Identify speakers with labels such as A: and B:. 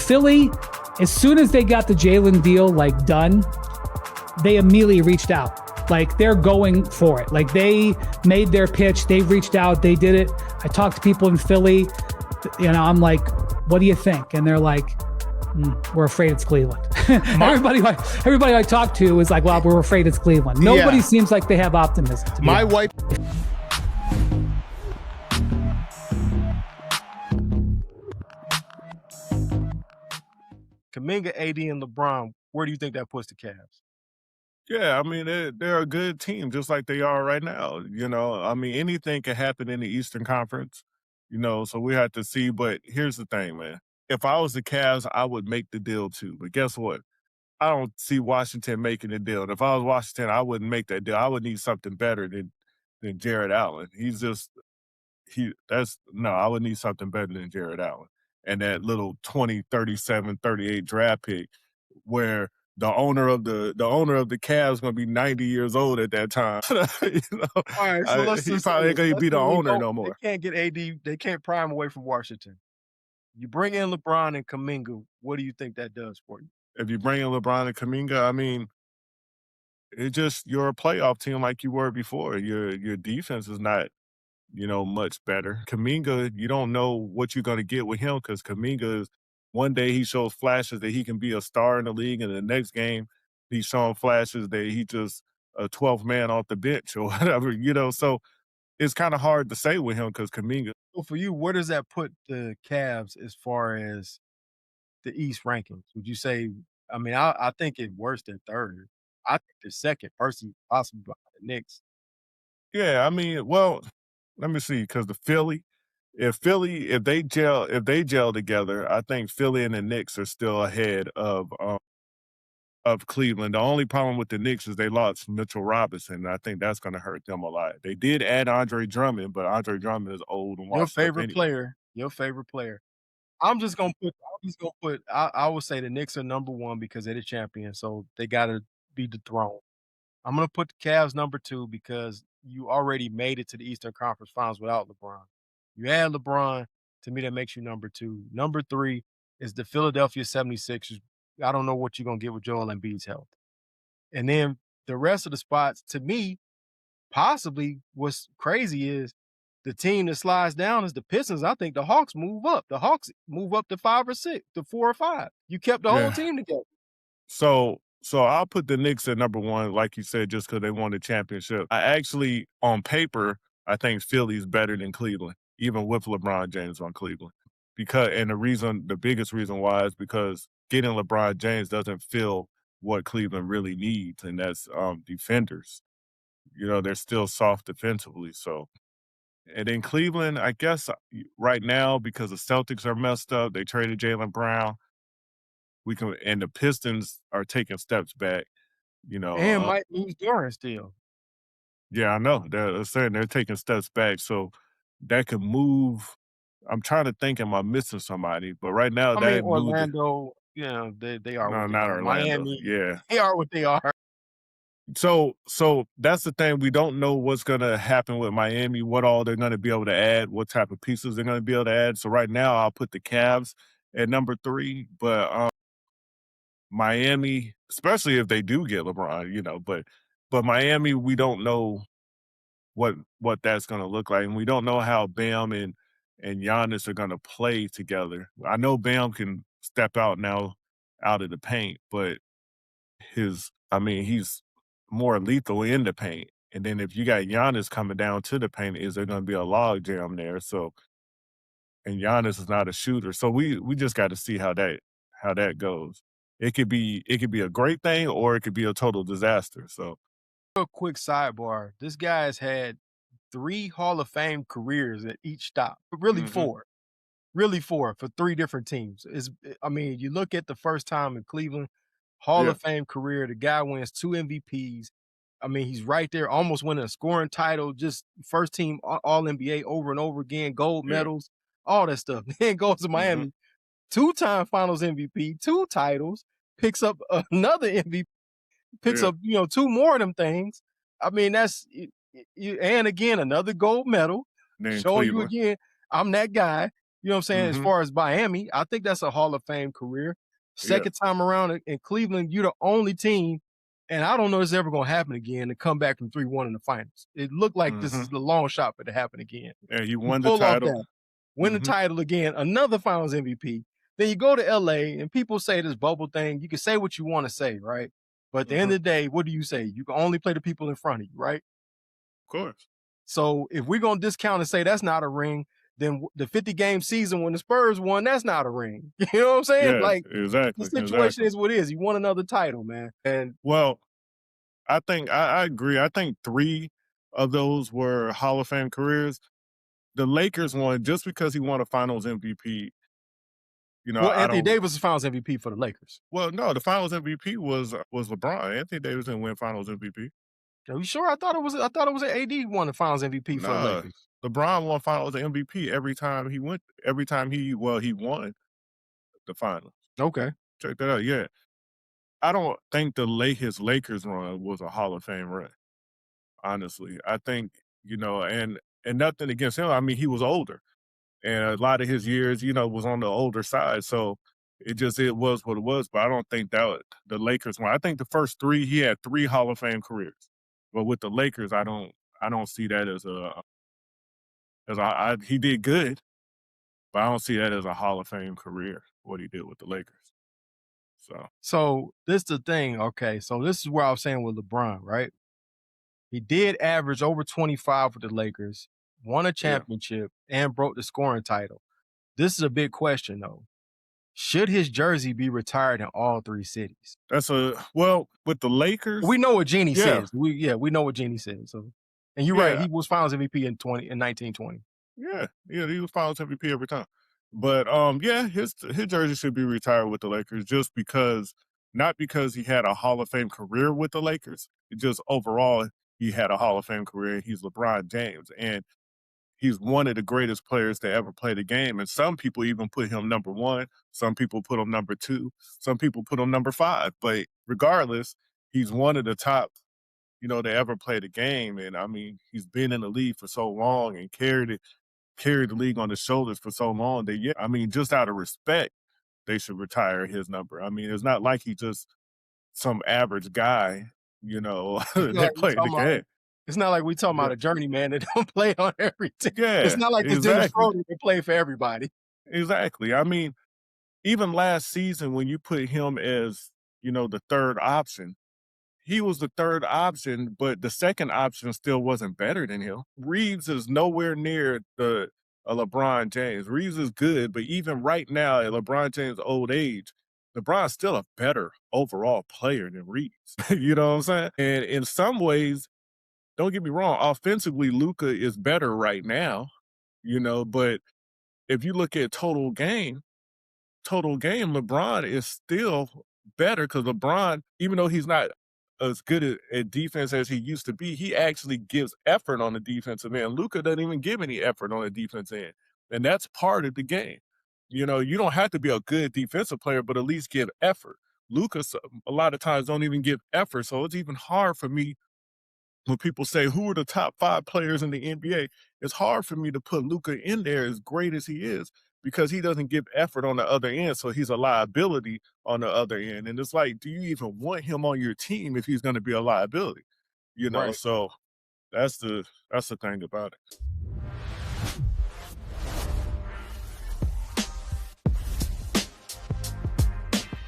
A: Philly, as soon as they got the Jalen deal like done, they immediately reached out. Like they're going for it. Like they made their pitch. They reached out. They did it. I talked to people in Philly. I'm like, what do you think? And they're like, we're afraid it's Cleveland. everybody I talk to is like, well, we're afraid it's Cleveland. Nobody seems like they have optimism.
B: My wife.
C: Kuminga, AD, and LeBron, where do you think that puts the Cavs?
B: Yeah, I mean, they're a good team, just like they are right now. I mean, anything can happen in the Eastern Conference, so we have to see. But here's the thing, man. If I was the Cavs, I would make the deal too. But guess what? I don't see Washington making the deal. And if I was Washington, I wouldn't make that deal. I would need something better than Jared Allen. I would need something better than Jared Allen. And that little 20, 37, 38 draft pick where the owner of the Cavs going to be 90 years old at that time.
C: All right, so let's
B: he probably ain't going to be the owner no more.
C: They can't get AD. They can't pry him away from Washington. You bring in LeBron and Kuminga. What do you think that does for you?
B: If you bring in LeBron and Kuminga, I mean, you're a playoff team like you were before. Your defense is not, much better. Kuminga, you don't know what you're going to get with him because Kuminga, one day he shows flashes that he can be a star in the league, and the next game he's showing flashes that he just a 12th man off the bench or whatever, So it's kind of hard to say with him because Kuminga.
C: So for you, where does that put the Cavs as far as the East rankings? Would you say, I mean, I think it's worse than third. I think the second, personally, possibly behind the Knicks.
B: Yeah, I mean, well, let me see, because if they gel together, I think Philly and the Knicks are still ahead of Cleveland. The only problem with the Knicks is they lost Mitchell Robinson, and I think that's going to hurt them a lot. They did add Andre Drummond, but Andre Drummond is old and washed up anyway.
C: Your favorite player. I would say the Knicks are number one because they're the champion, so they got to be dethroned. I'm going to put the Cavs number two because you already made it to the Eastern Conference Finals without LeBron. You add LeBron, to me, that makes you number two. Number three is the Philadelphia 76ers. I don't know what you're going to get with Joel Embiid's health. And then the rest of the spots, to me, possibly what's crazy is the team that slides down is the Pistons. I think the Hawks move up. The Hawks move up to 5 or 6, to 4 or 5. You kept the whole team together.
B: So I'll put the Knicks at number one, like you said, just because they won the championship. I actually, on paper, I think Philly's better than Cleveland, even with LeBron James on Cleveland. The biggest reason why is because getting LeBron James doesn't fill what Cleveland really needs, and that's defenders. They're still soft defensively. So, and in Cleveland, I guess right now, because the Celtics are messed up, they traded Jaylen Brown. And the Pistons are taking steps back,
C: And might lose Durant still.
B: Yeah, I know. They're saying they're taking steps back, so that could move. I'm trying to think, am I missing somebody? But right now,
C: Orlando, they are.
B: No, not Orlando.
C: Miami,
B: yeah,
C: they are what they are.
B: So that's the thing. We don't know what's going to happen with Miami, what all they're going to be able to add, what type of pieces they're going to be able to add. So right now, I'll put the Cavs at number 3, but Miami, especially if they do get LeBron, but Miami, we don't know what that's going to look like, and we don't know how Bam and Giannis are going to play together. I know Bam can step out now out of the paint, but he's more lethal in the paint. And then if you got Giannis coming down to the paint, is there going to be a log jam there? So, and Giannis is not a shooter, so we just got to see how that goes. It could be a great thing, or it could be a total disaster. So,
C: real quick sidebar: this guy has had 3 Hall of Fame careers at each stop. Really 4, for 3 different teams. You look at the first time in Cleveland, Hall of Fame career. The guy wins 2 MVPs. He's right there, almost winning a scoring title. Just first team All NBA over and over again, gold medals, all that stuff. Then goes to Miami. 2-time Finals MVP, 2 titles, picks up another MVP, picks up 2 more of them things. That's and again another gold medal, showing you again I'm that guy. You know what I'm saying? As
B: Mhm.
C: far as Miami, I think that's a Hall of Fame career.
B: Yeah.
C: Second time around in Cleveland, you're the only team, and I don't know if it's ever going to happen again to come back from 3-1 in the finals. It looked like this is
B: Mhm.
C: the long shot for it to happen again.
B: And he
C: You
B: won the
C: pull off
B: title.
C: that, win the
B: Mhm.
C: title again, another Finals MVP. Then you go to LA, and people say this bubble thing. You can say what you want to say, right? But at the end
B: Mhm.
C: of the day, what do you say? You can only play the people in front of you, right?
B: Of course.
C: So if we're gonna discount and say that's not a ring, then the 50-game season when the Spurs won, that's not a ring. You know what I'm saying?
B: Yeah,
C: Like the
B: exactly,
C: situation
B: exactly.
C: is what it is. You won another title, man. And
B: Well, I think I agree. I think 3 of those were Hall of Fame careers. The Lakers won just because he won a Finals MVP.
C: well,
B: I
C: Anthony
B: don't.
C: Davis is Finals MVP for the Lakers.
B: Well, no, the Finals MVP was LeBron. Anthony Davis didn't win Finals MVP.
C: Are you sure? I thought it was an AD won the Finals MVP for the
B: Nah,
C: Lakers.
B: LeBron won Finals MVP every time he went. Every time he won the finals.
C: Okay.
B: Check that out. Yeah, I don't think his Lakers run was a Hall of Fame run. Honestly, I think and nothing against him. I mean, he was older, and a lot of his years, was on the older side. So it was what it was. But I don't think that the Lakers one. I think the first 3 he had 3 Hall of Fame careers, but with the Lakers, I don't see that he did good, but I don't see that as a Hall of Fame career. What he did with the Lakers. So
C: So this is the thing. Okay. So this is where I was saying with LeBron, right? He did average over 25 with the Lakers, won a
B: yeah,
C: championship, and broke the scoring title. This is a big question, though. Should his jersey be retired in all 3 cities?
B: that's with the Lakers.
C: We know what Jeannie
B: Yeah,
C: says. We know what Jeannie says. So, and you're right.
B: yeah.
C: He was Finals MVP in 1920.
B: Yeah, yeah, he was Finals MVP every time. But yeah, his jersey should be retired with the Lakers just because, not because he had a Hall of Fame career with the Lakers, just overall he had a Hall of Fame career. He's LeBron James, and he's one of the greatest players to ever play the game. And some people even put him number 1. Some people put him number 2. Some people put him number 5. But regardless, he's one of the top, to ever play the game. And I mean, he's been in the league for so long and carried the league on his shoulders for so long that, yeah, I mean, just out of respect, they should retire his number. I mean, it's not like he's just some average guy,
C: It's not like
B: that
C: we
B: played the
C: talking about.
B: game.
C: It's not like we talking
B: Yeah,
C: about a journeyman that don't play on every team. It's
B: yeah,
C: not like it's Dennis
B: exactly,
C: Schroeder that play for everybody.
B: exactly. I mean, even last season when you put him as, the 3rd option, he was the 3rd option, but the 2nd option still wasn't better than him. Reeves is nowhere near the LeBron James. Reeves is good, but even right now at LeBron James' old age, LeBron's still a better overall player than Reeves. You know what I'm saying? And in some ways, don't get me wrong, offensively, Luka is better right now, but if you look at total game, LeBron is still better because LeBron, even though he's not as good at defense as he used to be, he actually gives effort on the defensive end. Luka doesn't even give any effort on the defense end. And that's part of the game. You don't have to be a good defensive player, but at least give effort. Luka, a lot of times, don't even give effort. So it's even hard for me when people say who are the top 5 players in the NBA, it's hard for me to put Luka in there as great as he is because he doesn't give effort on the other end, so he's a liability on the other end. And it's like, do you even want him on your team if he's going to be a liability?
C: Right.
B: So that's the thing about it.